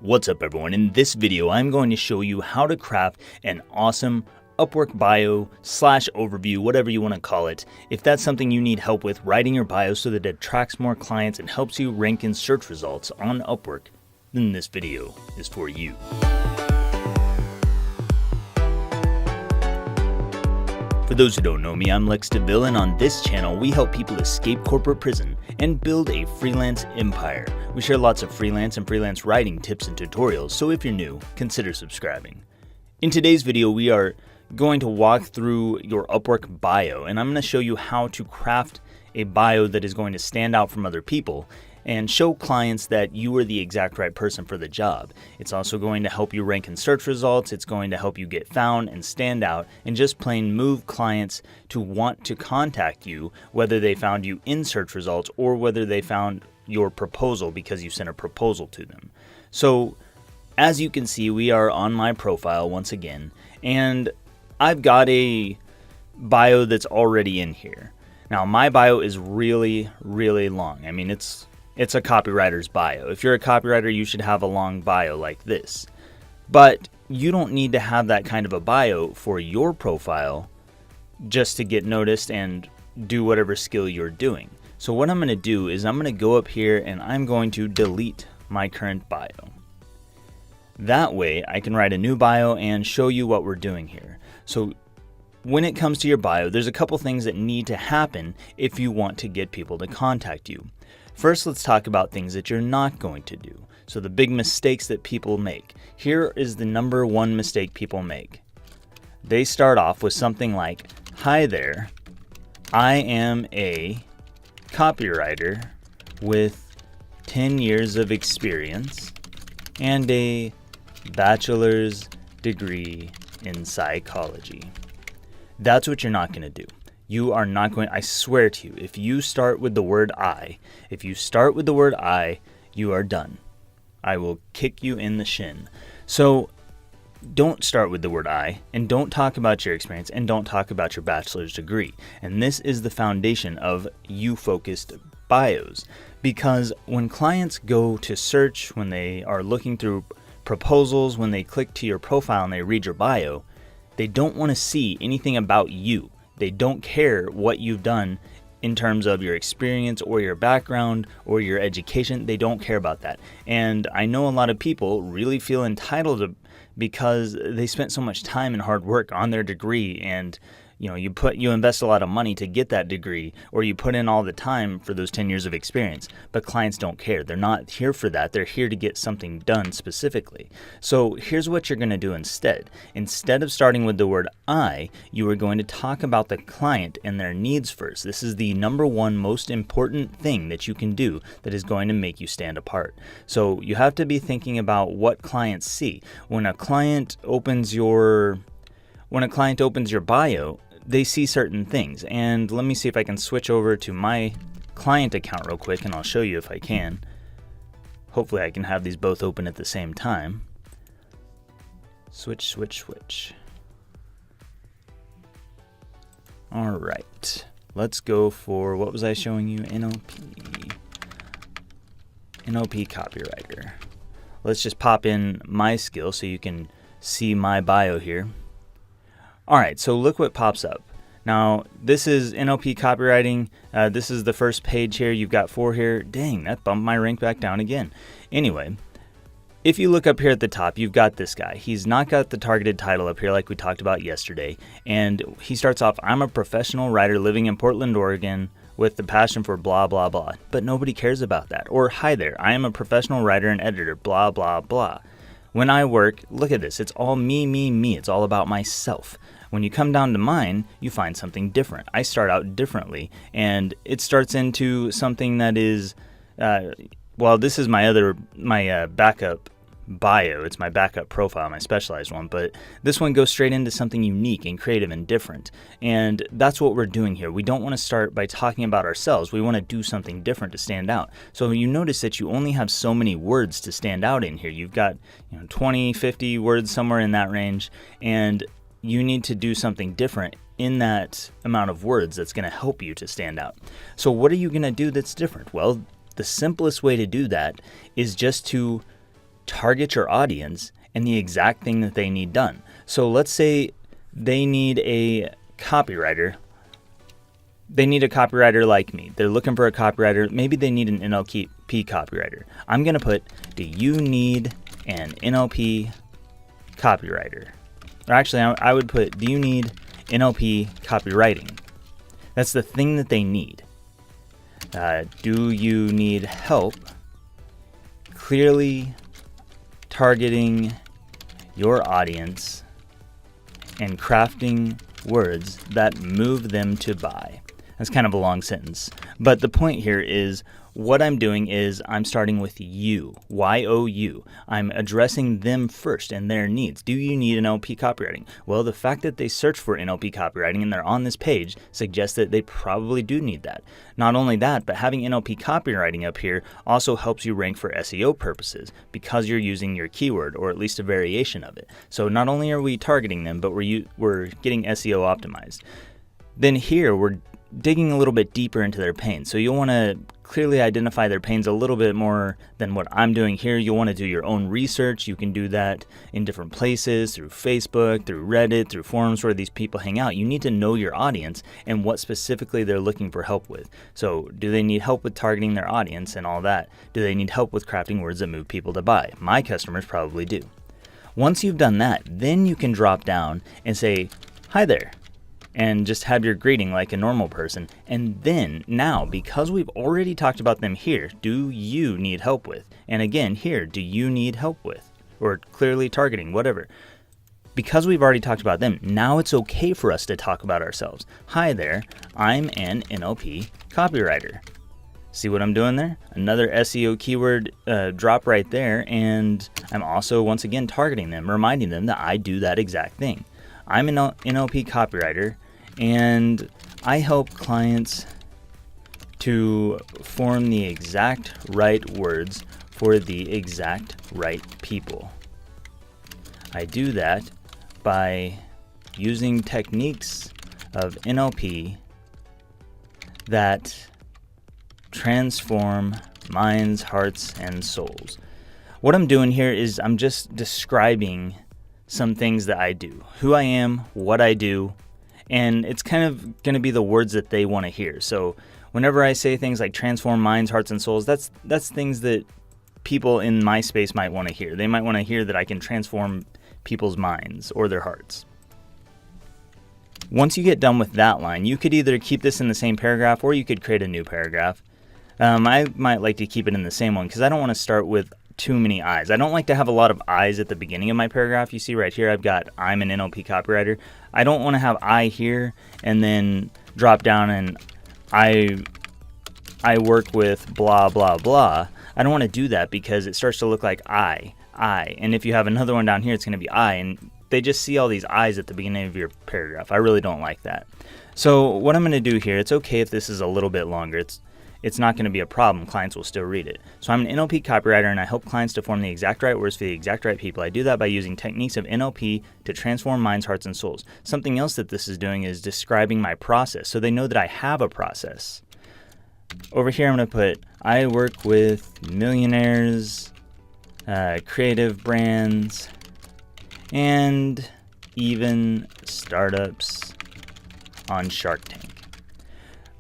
What's up everyone? In this video, I'm going to show you how to craft an awesome Upwork bio / overview, whatever you want to call it. If that's something you need help with, writing your bio so that it attracts more clients and helps you rank in search results on Upwork, then this video is for you. For those who don't know me, I'm Lex DeVille, and on this channel, we help people escape corporate prison and build a freelance empire. We share lots of freelance and freelance writing tips and tutorials, so if you're new, consider subscribing. In today's video, we are going to walk through your Upwork bio, and I'm going to show you how to craft a bio that is going to stand out from other people and show clients that you are the exact right person for the job. It's also going to help you rank in search results. It's going to help you get found and stand out and just plain move clients to want to contact you, whether they found you in search results or whether they found your proposal because you sent a proposal to them. So as you can see, we are on my profile once again, and I've got a bio that's already in here. Now my bio is really long. I mean, it's a copywriter's bio. If you're a copywriter, you should have a long bio like this. But you don't need to have that kind of a bio for your profile just to get noticed and do whatever skill you're doing. So what I'm going to do is I'm going to go up here and I'm going to delete my current bio. That way I can write a new bio and show you what we're doing here. So when it comes to your bio, there's a couple things that need to happen if you want to get people to contact you. First, let's talk about things that you're not going to do. So the big mistakes that people make. Here is the number one mistake people make. They start off with something like, "Hi there, I am a copywriter with 10 years of experience and a bachelor's degree in psychology." That's what you're not going to do. You are not going, I swear to you, if you start with the word I, you are done. I will kick you in the shin. So don't start with the word I, and don't talk about your experience, and don't talk about your bachelor's degree. And this is the foundation of you-focused bios. Because when clients go to search, when they are looking through proposals, when they click to your profile and they read your bio, they don't want to see anything about you. They don't care what you've done in terms of your experience or your background or your education. They don't care about that. And I know a lot of people really feel entitled because they spent so much time and hard work on their degree, and you invest a lot of money to get that degree, or you put in all the time for those 10 years of experience, but clients don't care. They're not here for that. They're here to get something done specifically. So here's what you're going to do instead. Instead of starting with the word I, you are going to talk about the client and their needs first. This is the number one most important thing that you can do that is going to make you stand apart. So you have to be thinking about what clients see. When a client opens your bio, they see certain things. And let me see if I can switch over to my client account real quick, and I'll show you if I can. Hopefully I can have these both open at the same time. Switch. All right, let's go for, what was I showing you? NLP copywriter. Let's just pop in my skill so you can see my bio here. All right, so look what pops up. Now, this is NLP copywriting. This is the first page here. You've got 4 here. Dang, that bumped my rank back down again. Anyway, if you look up here at the top, you've got this guy. He's not got the targeted title up here like we talked about yesterday. And he starts off, "I'm a professional writer living in Portland, Oregon with the passion for blah, blah, blah." But nobody cares about that. Or, "Hi there, I am a professional writer and editor, blah, blah, blah. When I work," look at this, it's all me. It's all about myself. When you come down to mine, you find something different. I start out differently, and it starts into something that is, this is my backup bio. It's my backup profile, my specialized one, but this one goes straight into something unique and creative and different. And that's what we're doing here. We don't want to start by talking about ourselves. We want to do something different to stand out. So you notice that you only have so many words to stand out in here. You've got 20, 50 words, somewhere in that range, and you need to do something different in that amount of words that's going to help you to stand out. So what are you going to do that's different? Well, the simplest way to do that is just to target your audience and the exact thing that they need done. So let's say they need a copywriter. They need a copywriter like me. They're looking for a copywriter. Maybe they need an NLP copywriter. I'm going to put, do you need an NLP copywriter? Or actually, I would put, do you need NLP copywriting? That's the thing that they need. Do you need help clearly targeting your audience and crafting words that move them to buy? That's kind of a long sentence. But the point here is what I'm doing is I'm starting with you, Y-O-U. I'm addressing them first and their needs. Do you need NLP copywriting? Well, the fact that they search for NLP copywriting and they're on this page suggests that they probably do need that. Not only that, but having NLP copywriting up here also helps you rank for SEO purposes because you're using your keyword or at least a variation of it. So not only are we targeting them, but we're getting SEO optimized. Then here we're digging a little bit deeper into their pain. So you'll want to clearly identify their pains a little bit more than what I'm doing here. You'll want to do your own research. You can do that in different places, through Facebook, through Reddit, through forums where these people hang out. You need to know your audience and what specifically they're looking for help with. So do they need help with targeting their audience and all that? Do they need help with crafting words that move people to buy? My customers probably do. Once you've done that, then you can drop down and say, hi there, and just have your greeting like a normal person. And then now, because we've already talked about them here, do you need help with? And again, here, do you need help with? Or clearly targeting, whatever. Because we've already talked about them, now it's okay for us to talk about ourselves. Hi there, I'm an NLP copywriter. See what I'm doing there? Another SEO keyword drop right there. And I'm also, once again, targeting them, reminding them that I do that exact thing. I'm an NLP copywriter, and I help clients to form the exact right words for the exact right people. I do that by using techniques of NLP that transform minds, hearts, and souls. What I'm doing here is I'm just describing some things that I do, who I am, what I do, and it's kind of going to be the words that they want to hear. So whenever I say things like transform minds, hearts, and souls, that's things that people in my space might want to hear. They might want to hear that I can transform people's minds or their hearts. Once you get done with that line, you could either keep this in the same paragraph or you could create a new paragraph. I might like to keep it in the same one because I don't want to start with too many I's. I don't like to have a lot of I's at the beginning of my paragraph. You see right here, I've got I'm an NLP copywriter. I don't want to have I here and then drop down and I work with blah, blah, blah. I don't want to do that because it starts to look like I. And if you have another one down here, it's going to be I. And they just see all these I's at the beginning of your paragraph. I really don't like that. So what I'm going to do here, it's okay if this is a little bit longer. It's not going to be a problem. Clients will still read it. So I'm an NLP copywriter and I help clients to form the exact right words for the exact right people. I do that by using techniques of NLP to transform minds, hearts, and souls. Something else that this is doing is describing my process so they know that I have a process. Over here I'm going to put, I work with millionaires, creative brands, and even startups on Shark Tank.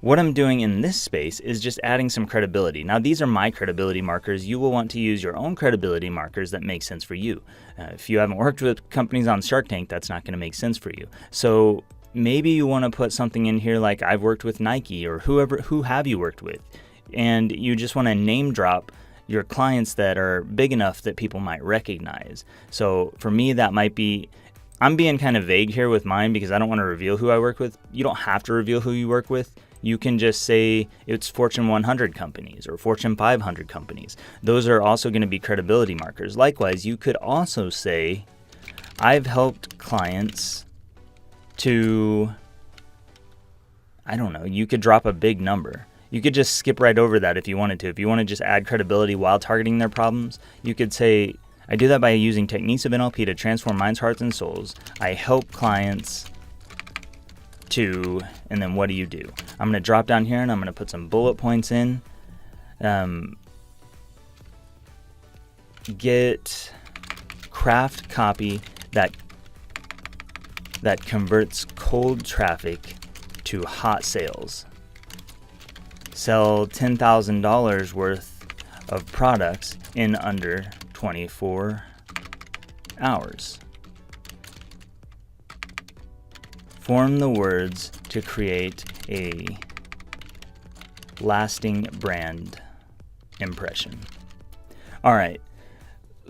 What I'm doing in this space is just adding some credibility. Now, these are my credibility markers. You will want to use your own credibility markers that make sense for you. If you haven't worked with companies on Shark Tank, that's not going to make sense for you. So maybe you want to put something in here like I've worked with Nike or who have you worked with? And you just want to name drop your clients that are big enough that people might recognize. So for me, that might be, I'm being kind of vague here with mine because I don't want to reveal who I work with. You don't have to reveal who you work with. You can just say it's Fortune 100 companies or Fortune 500 companies. Those are also going to be credibility markers. Likewise, you could also say, I've helped clients to, I don't know, you could drop a big number. You could just skip right over that if you wanted to. If you want to just add credibility while targeting their problems, you could say, I do that by using techniques of NLP to transform minds, hearts, and souls. I help clients to, and then what do you do? I'm going to drop down here and I'm going to put some bullet points in. get craft copy that converts cold traffic to hot sales. Sell $10,000 worth of products in under 24 hours. Form the words to create a lasting brand impression. All right.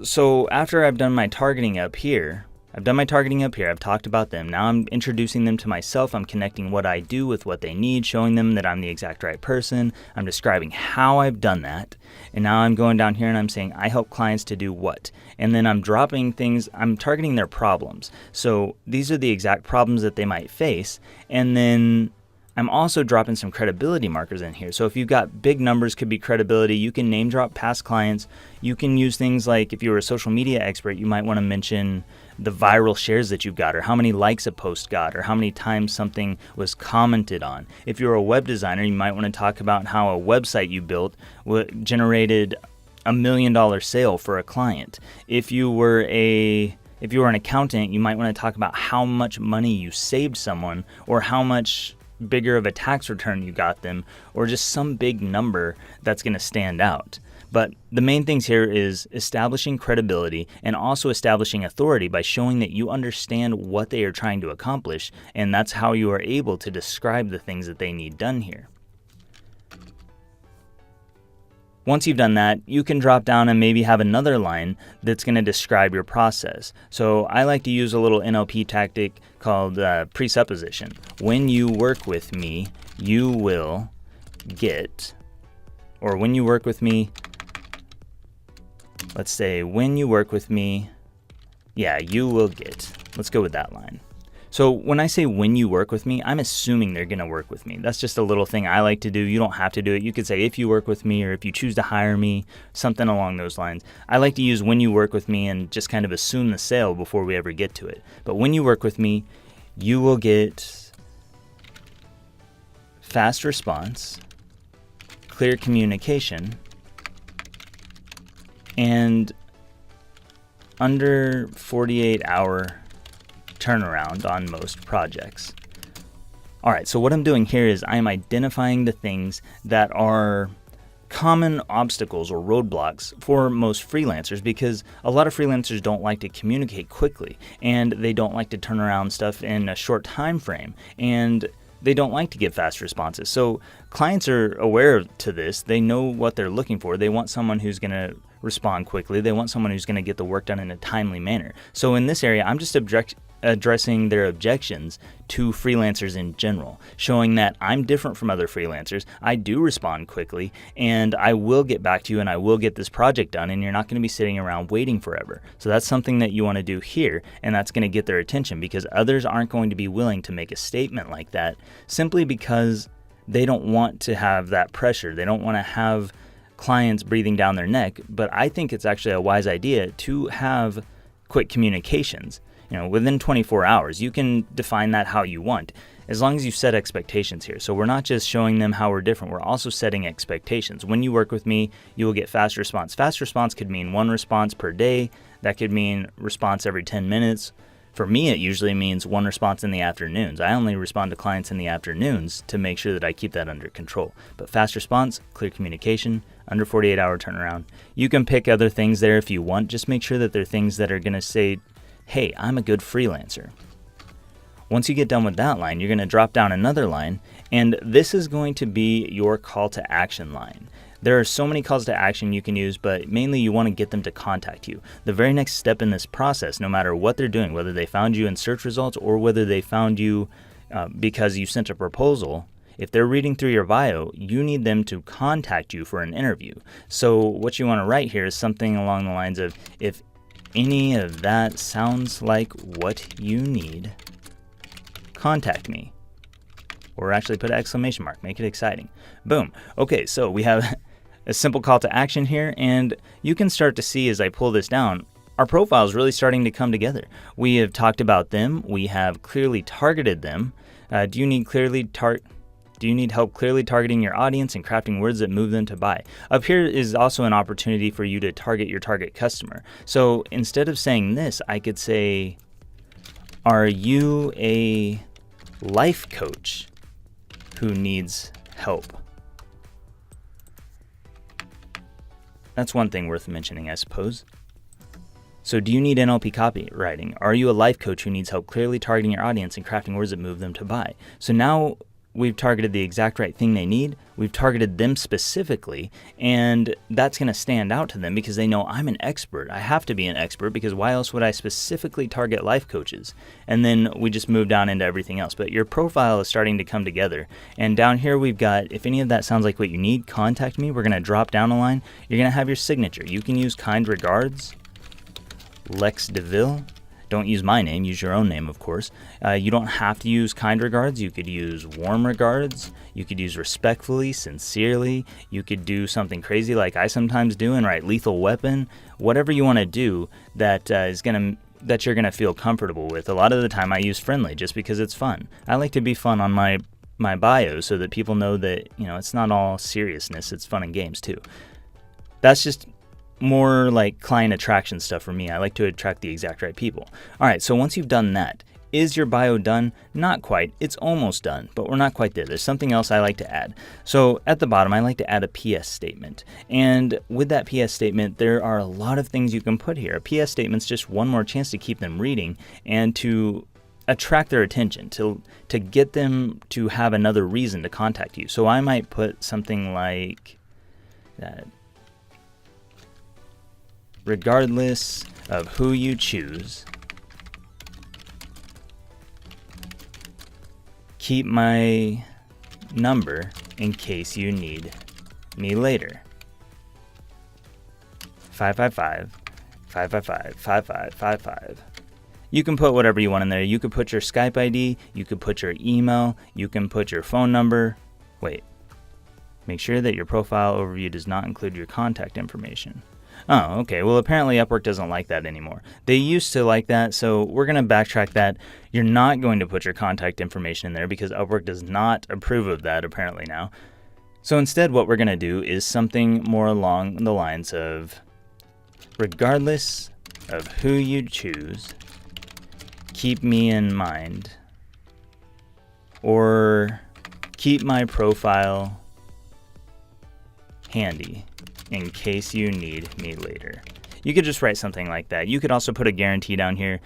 So after I've done my targeting up here, I've talked about them. Now I'm introducing them to myself. I'm connecting what I do with what they need, showing them that I'm the exact right person. I'm describing how I've done that. And now I'm going down here and I'm saying I help clients to do what. And then I'm dropping things, I'm targeting their problems. So these are the exact problems that they might face. And then I'm also dropping some credibility markers in here. So if you've got big numbers, could be credibility, you can name drop past clients. You can use things like, if you're a social media expert, you might want to mention the viral shares that you've got, or how many likes a post got, or how many times something was commented on. If you're a web designer, you might want to talk about how a website you built generated $1 million sale for a client. If you were an accountant, you might want to talk about how much money you saved someone, or how much bigger of a tax return you got them, or just some big number that's going to stand out. But the main things here is establishing credibility and also establishing authority by showing that you understand what they are trying to accomplish, and that's how you are able to describe the things that they need done here. Once you've done that, you can drop down and maybe have another line that's going to describe your process. So I like to use a little NLP tactic called presupposition. When you work with me, you will get, or when you work with me, let's say when you work with me, you will get. Let's go with that line. So when I say when you work with me, I'm assuming they're going to work with me. That's just a little thing I like to do. You don't have to do it. You could say if you work with me, or if you choose to hire me, something along those lines. I like to use when you work with me and just kind of assume the sale before we ever get to it. But when you work with me, you will get fast response, clear communication, and under 48-hour turnaround on most projects. All right, so what I'm doing here is I'm identifying the things that are common obstacles or roadblocks for most freelancers, because a lot of freelancers don't like to communicate quickly, and they don't like to turn around stuff in a short time frame, and they don't like to get fast responses. So clients are aware to this. They know what they're looking for. They want someone who's going to respond quickly. They want someone who's going to get the work done in a timely manner. So in this area, I'm just addressing their objections to freelancers in general, showing that I'm different from other freelancers. I do respond quickly, and I will get back to you, and I will get this project done, and you're not going to be sitting around waiting forever. So that's something that you want to do here, and that's going to get their attention, because others aren't going to be willing to make a statement like that simply because they don't want to have that pressure. They don't want to have clients breathing down their neck. But I think it's actually a wise idea to have quick communications. Within 24 hours, you can define that how you want, as long as you set expectations here. So we're not just showing them how we're different, we're also setting expectations. When you work with me, you will get fast response. Fast response could mean one response per day. That could mean response every 10 minutes. For me, it usually means one response in the afternoons. I only respond to clients in the afternoons to make sure that I keep that under control. But fast response, clear communication, under 48-hour turnaround. You can pick other things there if you want. Just make sure that they're things that are going to say, hey, I'm a good freelancer. Once you get done with that line, you're going to drop down another line, and this is going to be your call to action line. There are so many calls to action you can use, but mainly you want to get them to contact you. The very next step in this process, no matter what they're doing, whether they found you in search results or whether they found you because you sent a proposal, if they're reading through your bio, you need them to contact you for an interview. So what you want to write here is something along the lines of, if any of that sounds like what you need, contact me. Or actually put an exclamation mark, make it exciting. Boom. Okay, so we have a simple call to action here, and you can start to see as I pull this down, our profile is really starting to come together. We have talked about them, we have clearly targeted them. Do you need Do you need help clearly targeting your audience and crafting words that move them to buy? Up here is also an opportunity for you to target your target customer. So instead of saying this, I could say, are you a life coach who needs help? That's one thing worth mentioning, I suppose. So do you need NLP copywriting? Are you a life coach who needs help clearly targeting your audience and crafting words that move them to buy? So now we've targeted the exact right thing they need. We've targeted them specifically, and that's going to stand out to them because they know I'm an expert. I have to be an expert because why else would I specifically target life coaches? And then we just move down into everything else. But your profile is starting to come together. And down here we've got, if any of that sounds like what you need, contact me. We're going to drop down a line. You're going to have your signature. You can use kind regards, Lex DeVille. Don't use my name, use your own name, of course. You don't have to use kind regards. You could use warm regards. You could use respectfully, sincerely. You could do something crazy like I sometimes do and write lethal weapon. Whatever you want to do that that you're gonna feel comfortable with. A lot of the time I use friendly just because it's fun. I like to be fun on my bio so that people know that, you know, it's not all seriousness, it's fun and games too. That's just more like client attraction stuff for me. I like to attract the exact right people. All right, so once you've done that, is your bio done? Not quite. It's almost done, but we're not quite there. There's something else I like to add. So at the bottom, I like to add a PS statement. And with that PS statement, there are a lot of things you can put here. A PS statement's just one more chance to keep them reading and to attract their attention, to get them to have another reason to contact you. So I might put something like that. Regardless of who you choose, keep my number in case you need me later. 555-555-5555. You can put whatever you want in there. You could put your Skype ID, you could put your email, you can put your phone number. Wait, make sure that your profile overview does not include your contact information. Oh, okay. Well, apparently Upwork doesn't like that anymore. They used to like that, so we're going to backtrack that. You're not going to put your contact information in there because Upwork does not approve of that apparently now. So instead, what we're going to do is something more along the lines of, regardless of who you choose, keep me in mind, or keep my profile handy in case you need me later. You could just write something like that. You could also put a guarantee down here,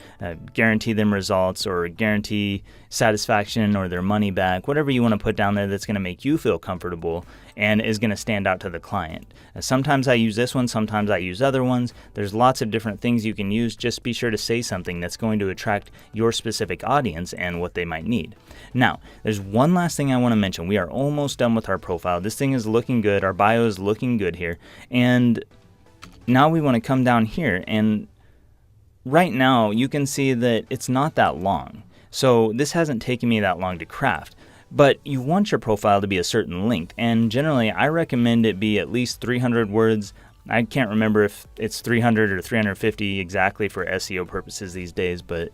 guarantee them results or guarantee satisfaction or their money back, whatever you want to put down there that's going to make you feel comfortable and is going to stand out to the client. Sometimes I use this one, sometimes I use other ones. There's lots of different things you can use. Just be sure to say something that's going to attract your specific audience and what they might need. Now, there's one last thing I want to mention. We are almost done with our profile. This thing is looking good. Our bio is looking good here. And now we want to come down here, and right now you can see that it's not that long. So this hasn't taken me that long to craft, but you want your profile to be a certain length, and generally I recommend it be at least 300 words. I can't remember if it's 300 or 350 exactly for SEO purposes these days, but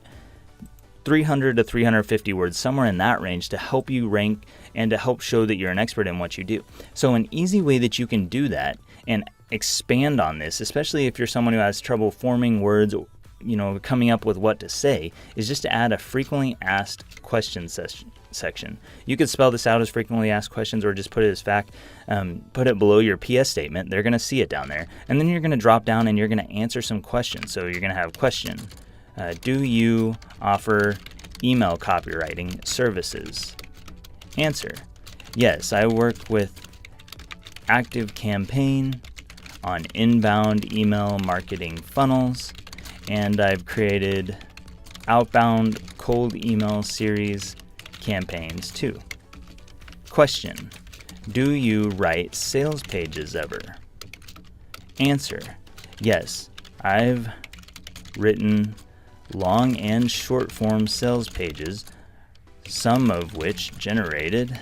300 to 350 words, somewhere in that range, to help you rank and to help show that you're an expert in what you do. So an easy way that you can do that and expand on this, especially if you're someone who has trouble forming words, you know, coming up with what to say, is just to add a frequently asked questions section. You could spell this out as frequently asked questions or just put it as fact, put it below your PS statement. They're going to see it down there. And then you're going to drop down and you're going to answer some questions. So you're going to have question, do you offer email copywriting services? Answer, yes, I work with ActiveCampaign on inbound email marketing funnels, and I've created outbound cold email series campaigns too. Question, do you write sales pages ever? Answer, yes, I've written long and short form sales pages, some of which generated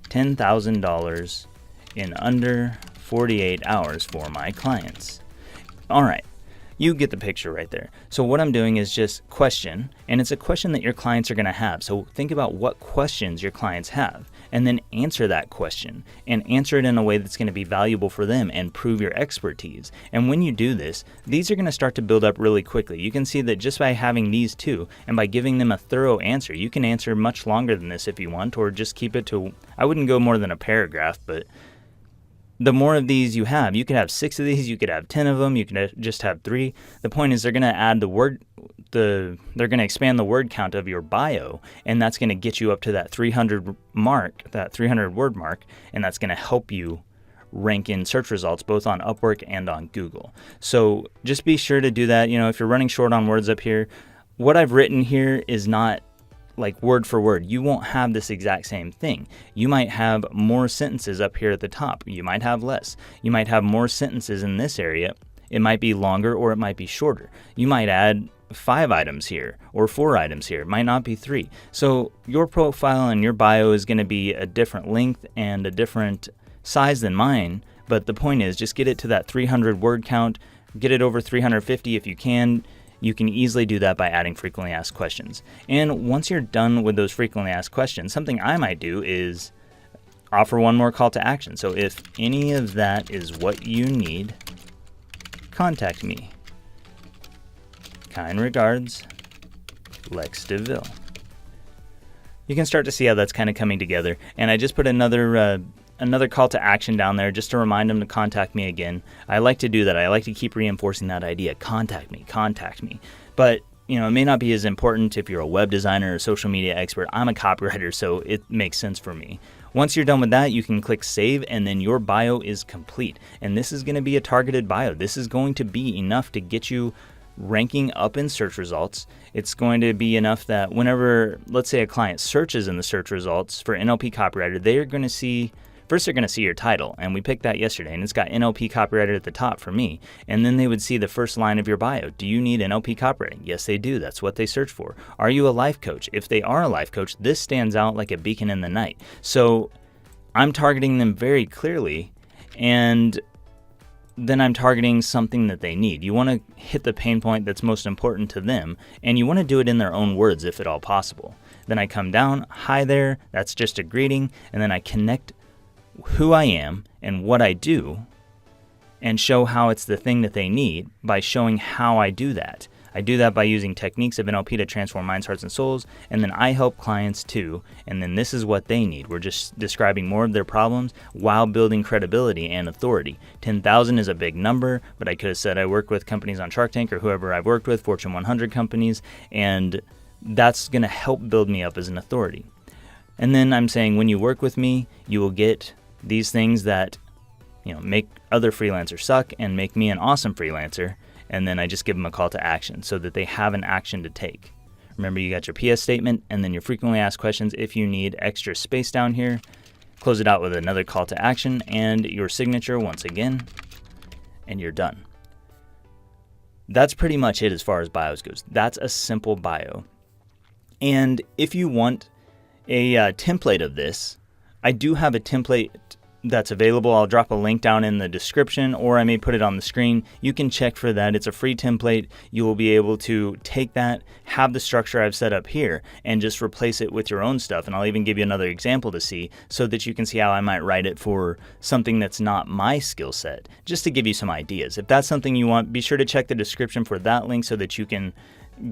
$10,000 in under 48 hours for my clients. All right, You get the picture right there. So what I'm doing is just question, and it's a question that your clients are going to have. So think about what questions your clients have, and then answer that question, and answer it in a way that's going to be valuable for them and prove your expertise. And when you do this, these are going to start to build up really quickly. You can see that just by having these two and by giving them a thorough answer, you can answer much longer than this if you want, or just keep it to, I wouldn't go more than a paragraph, but the more of these you have, you could have 6 of these, you could have 10 of them, you could just have 3. The point is they're going to add they're going to expand the word count of your bio, and that's going to get you up to that 300 mark, that 300 word mark, and that's going to help you rank in search results both on Upwork and on Google. So just be sure to do that. If you're running short on words up here, what I've written here is not like word for word. You won't have this exact same thing. You might have more sentences up here at the top. You might have less. You might have more sentences in this area. It might be longer or it might be shorter. You might add 5 items here or 4 items here. It might not be 3. So your profile and your bio is going to be a different length and a different size than mine. But the point is just get it to that 300 word count. Get it over 350 if you can. You can easily do that by adding frequently asked questions. And once you're done with those frequently asked questions, something I might do is offer one more call to action. So if any of that is what you need, contact me. Kind regards, Lex DeVille. You can start to see how that's kind of coming together. And I just put another call to action down there just to remind them to contact me again. I like to do that. I like to keep reinforcing that idea. Contact me. But, it may not be as important if you're a web designer or social media expert. I'm a copywriter, so it makes sense for me. Once you're done with that, you can click save, and then your bio is complete. And this is going to be a targeted bio. This is going to be enough to get you ranking up in search results. It's going to be enough that whenever, let's say, a client searches in the search results for NLP copywriter, they're going to see your title, and we picked that yesterday, and it's got NLP copywriter at the top for me. And then they would see the first line of your bio. Do you need NLP copywriting? Yes, they do. That's what they search for. Are you a life coach? If they are a life coach, this stands out like a beacon in the night. So I'm targeting them very clearly, and then I'm targeting something that they need. You want to hit the pain point that's most important to them, and you want to do it in their own words if at all possible. Then I come down, hi there, that's just a greeting, and then I connect who I am and what I do and show how it's the thing that they need by showing how I do that. I do that by using techniques of NLP to transform minds, hearts, and souls, and then I help clients too, and then this is what they need. We're just describing more of their problems while building credibility and authority. 10,000 is a big number, but I could have said I work with companies on Shark Tank or whoever I've worked with, Fortune 100 companies, and that's going to help build me up as an authority. And then I'm saying when you work with me, you will get these things that make other freelancers suck and make me an awesome freelancer, and then I just give them a call to action so that they have an action to take. Remember, you got your PS statement and then your frequently asked questions if you need extra space down here. Close it out with another call to action and your signature once again, and you're done. That's pretty much it as far as bios goes. That's a simple bio. And if you want a template of this, I do have a template that's available. I'll drop a link down in the description, or I may put it on the screen. You can check for that. It's a free template. You will be able to take that, have the structure I've set up here, and just replace it with your own stuff. And I'll even give you another example to see so that you can see how I might write it for something that's not my skill set, just to give you some ideas. If that's something you want, be sure to check the description for that link so that you can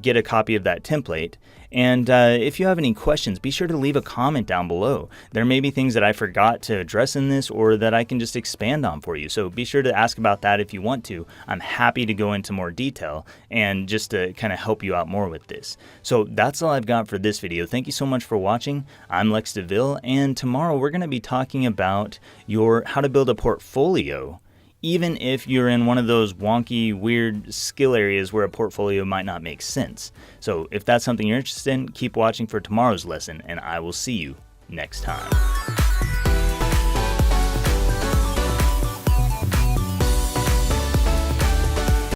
get a copy of that template. And if you have any questions, be sure to leave a comment down below. There may be things that I forgot to address in this or that I can just expand on for you. So be sure to ask about that if you want to. I'm happy to go into more detail and just to kind of help you out more with this. So that's all I've got for this video. Thank you so much for watching. I'm Lex DeVille, and tomorrow we're going to be talking about how to build a portfolio, even if you're in one of those wonky, weird skill areas where a portfolio might not make sense. So if that's something you're interested in, keep watching for tomorrow's lesson, and I will see you next time.